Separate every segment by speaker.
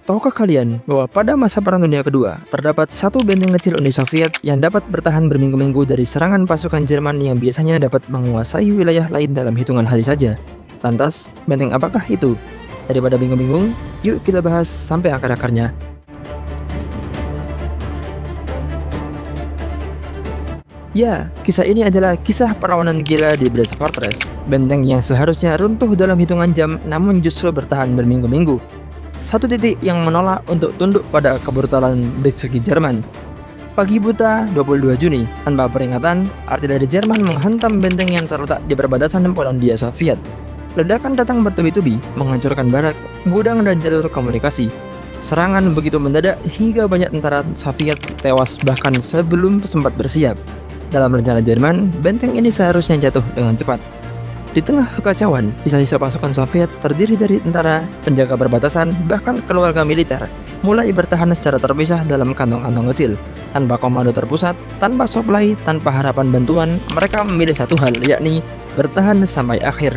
Speaker 1: Tahukah kalian bahwa pada masa Perang Dunia Kedua, terdapat satu benteng kecil Uni Soviet yang dapat bertahan berminggu-minggu dari serangan pasukan Jerman yang biasanya dapat menguasai wilayah lain dalam hitungan hari saja? Lantas, benteng apakah itu? Daripada bingung-bingung, yuk kita bahas sampai akar-akarnya. Ya, kisah ini adalah kisah perlawanan gila di Brest Fortress, benteng yang seharusnya runtuh dalam hitungan jam namun justru bertahan berminggu-minggu. Satu titik yang menolak untuk tunduk pada kebrutalan Blitzkrieg Jerman. Pagi buta 22 Juni, tanpa peringatan, artileri Jerman menghantam benteng yang terletak di perbatasan Polandia Soviet. Ledakan datang bertubi-tubi, menghancurkan barak, gudang dan jalur komunikasi. Serangan begitu mendadak hingga banyak tentara Soviet tewas bahkan sebelum sempat bersiap. Dalam rencana Jerman, benteng ini seharusnya jatuh dengan cepat. Di tengah kekacauan, sisa-sisa pasukan Soviet terdiri dari tentara, penjaga perbatasan, bahkan keluarga militer, mulai bertahan secara terpisah dalam kantong-kantong kecil. Tanpa komando terpusat, tanpa supply, tanpa harapan bantuan, mereka memilih satu hal, yakni bertahan sampai akhir.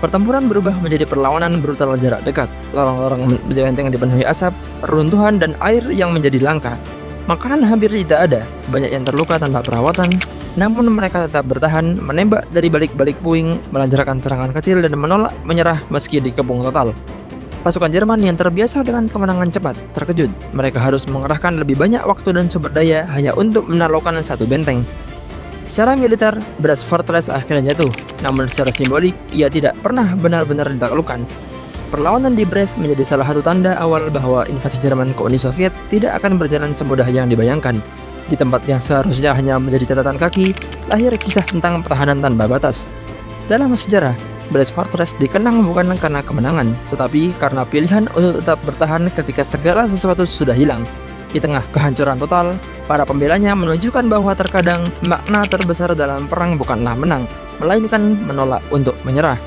Speaker 1: Pertempuran berubah menjadi perlawanan brutal jarak dekat. Lorong-lorong benteng dipenuhi asap, reruntuhan, dan air yang menjadi langka. Makanan hampir tidak ada, banyak yang terluka tanpa perawatan, namun mereka tetap bertahan, menembak dari balik-balik puing, melancarkan serangan kecil dan menolak menyerah meski dikepung total. Pasukan Jerman yang terbiasa dengan kemenangan cepat terkejut. Mereka harus mengerahkan lebih banyak waktu dan sumber daya hanya untuk menaklukkan satu benteng. Secara militer, Brest Fortress akhirnya jatuh, namun secara simbolik, ia tidak pernah benar-benar ditaklukkan. Perlawanan di Brest menjadi salah satu tanda awal bahwa invasi Jerman ke Uni Soviet tidak akan berjalan semudah yang dibayangkan. Di tempat yang seharusnya hanya menjadi catatan kaki, lahir kisah tentang pertahanan tanpa batas. Dalam sejarah, Brest Fortress dikenang bukan karena kemenangan, tetapi karena pilihan untuk tetap bertahan ketika segala sesuatu sudah hilang. Di tengah kehancuran total, para pembelanya menunjukkan bahwa terkadang makna terbesar dalam perang bukanlah menang, melainkan menolak untuk menyerah.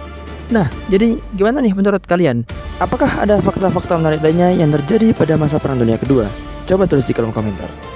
Speaker 1: Nah, jadi gimana nih menurut kalian? Apakah ada fakta-fakta menarik lainnya yang terjadi pada masa Perang Dunia Kedua? Coba tulis di kolom komentar.